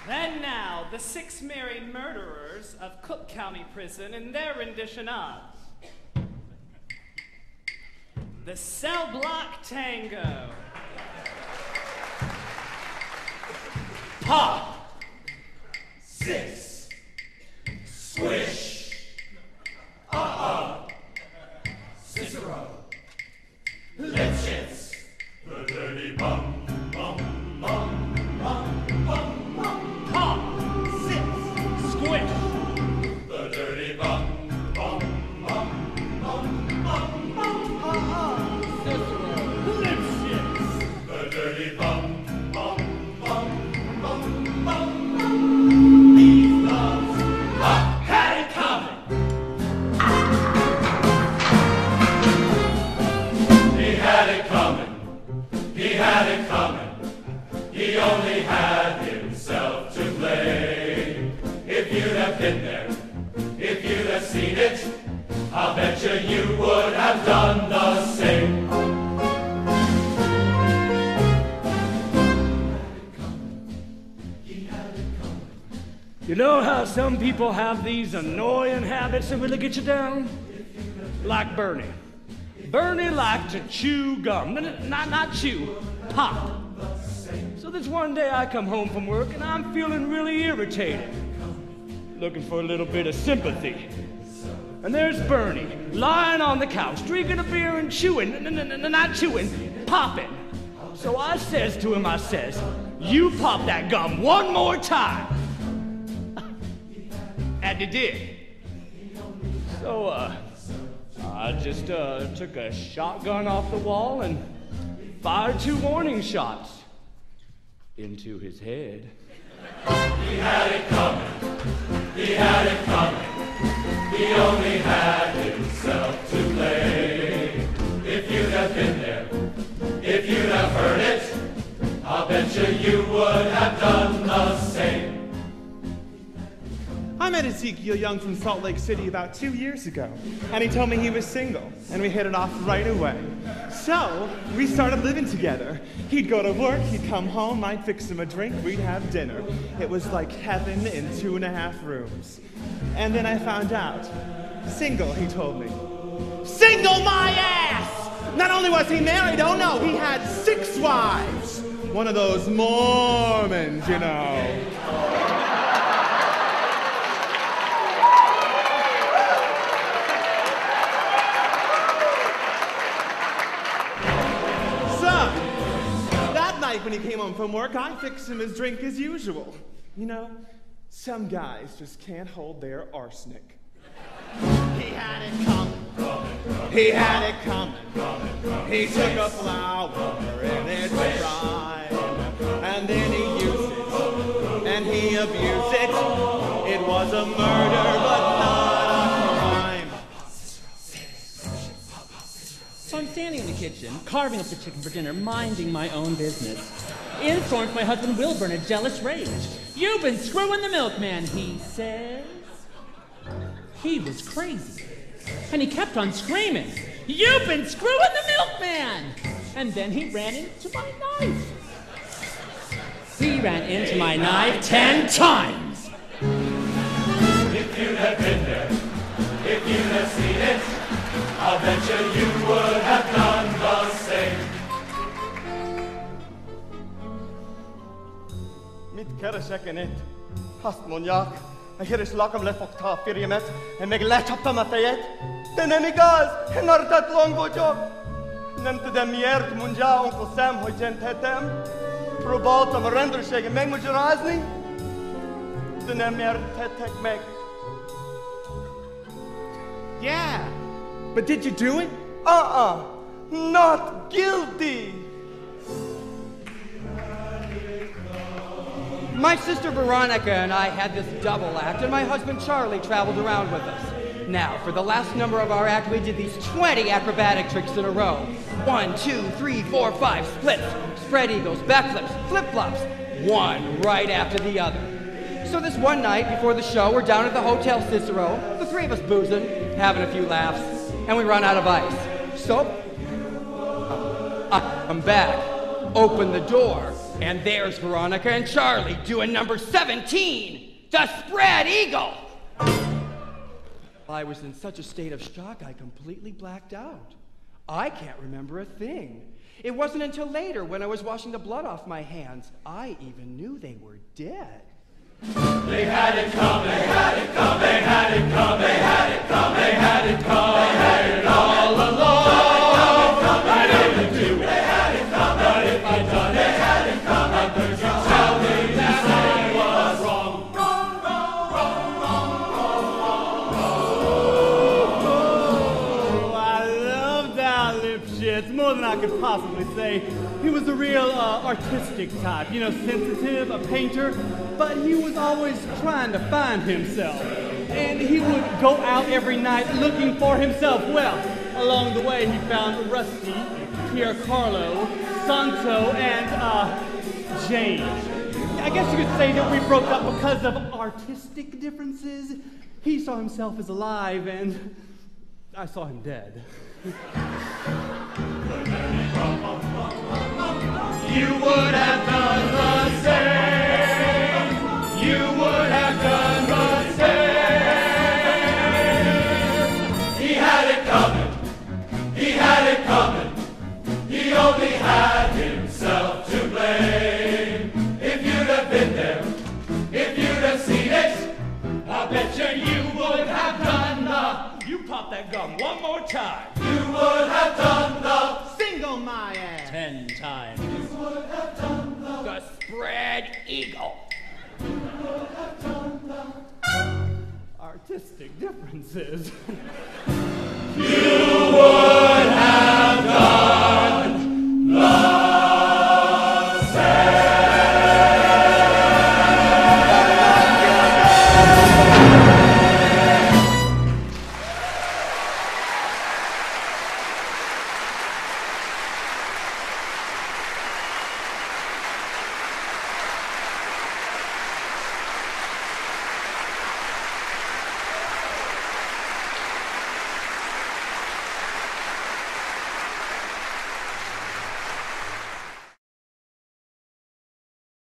And now, the 6 married murderers of Cook County Prison in their rendition of the Cell Block Tango. Pop, sis, squish, Cicero, Lipschitz, the dirty bum, bum, bum, bum, bum, bum. Pop, sis, squish, the dirty bum, bum, bum, bum, bum, bum. Cicero, Lipschitz, The dirty bum, bum, bum, bum, bum, bum. These loves had it coming. He had it coming. He had it coming. He only had himself to blame. If you'd have been there, if you'd have seen it, I'll bet you would have done the same. You know how some people have these annoying habits that really get you down? Like Bernie. Bernie liked to chew gum. Not chew, pop. So this one day I come home from work and I'm feeling really irritated, looking for a little bit of sympathy. And there's Bernie, lying on the couch, drinking a beer and chewing, not chewing, popping. So I says to him, I says, "You pop that gum one more time." And he did. So, I just took a shotgun off the wall and fired 2 warning shots into his head. He had it coming. He had it coming. He only had himself to blame. If you'd have been there, if you'd have heard it, I'll bet you would have done the same. I met Ezekiel Young from Salt Lake City about 2 years ago, and he told me he was single, and we hit it off right away. So, we started living together. He'd go to work, he'd come home, I'd fix him a drink, we'd have dinner. It was like heaven in 2.5 rooms. And then I found out. Single, he told me. Single my ass! Not only was he married, oh no, he had 6 wives. One of those Mormons, you know. When he came home from work, I fixed him his drink as usual. You know, some guys just can't hold their arsenic. He had it coming. He had it coming. He took a flower and it dried, and then he used it, and he abused it. It was a murder, but not a crime. So I'm standing in the kitchen, carving up the chicken for dinner, minding my own business. In storms my husband Wilbur in a jealous rage. "You've been screwing the milkman," he says. He was crazy. And he kept on screaming, "You've been screwing the milkman!" And then he ran into my knife. He ran into my knife 10 times. If you'd have been there, if you'd have seen it, I'll bet you would have done the same. Mit kereshekkenet, hast monjak, a hirish lakam lefokta firiamet, and meg letapta mafayet, then emigas, and nartat longvojok. Nem to dem yert munja, Uncle Sam hojen tetem, probalta marender shake, meg mujarazni, then em yert tetek meg. Yeah, but did you do it? Not guilty. My sister Veronica and I had this double act, and my husband Charlie traveled around with us. Now, for the last number of our act, we did these 20 acrobatic tricks in a row. 1, 2, 3, 4, 5, splits, spread eagles, backflips, flip-flops, one right after the other. So this one night before the show, we're down at the Hotel Cicero, the 3 of us boozing, having a few laughs, and we run out of ice. So, I'm back, open the door, And there's Veronica and Charlie doing number 17, the spread eagle. I was in such a state of shock, I completely blacked out. I can't remember a thing. It wasn't until later, when I was washing the blood off my hands, I even knew they were dead. They had it come, they had it come, they had it come, they had it come, they had it come, they had it all along. I didn't do it, they had it come, but if I'd done it, they had it come, how could you tell me that I was wrong? Wrong, wrong, wrong, wrong, wrong, wrong. Oh, I loved our Lipschitz more than I could possibly say. He was a real artistic type, you know, sensitive, a painter, but he was always trying to find himself. And he would go out every night looking for himself. Well, along the way he found Rusty, Piercarlo, Santo, and Jane. I guess you could say that we broke up because of artistic differences. He saw himself as alive, and I saw him dead. You would have done the same. You would have done the same. He had it coming. He had it coming. He only had himself to blame. If you'd have been there, if you'd have seen it, I bet you would have done the. You pop that gum one more time. You would have done the. Single my ass. 10 times. You would have done The spread eagle. Artistic differences.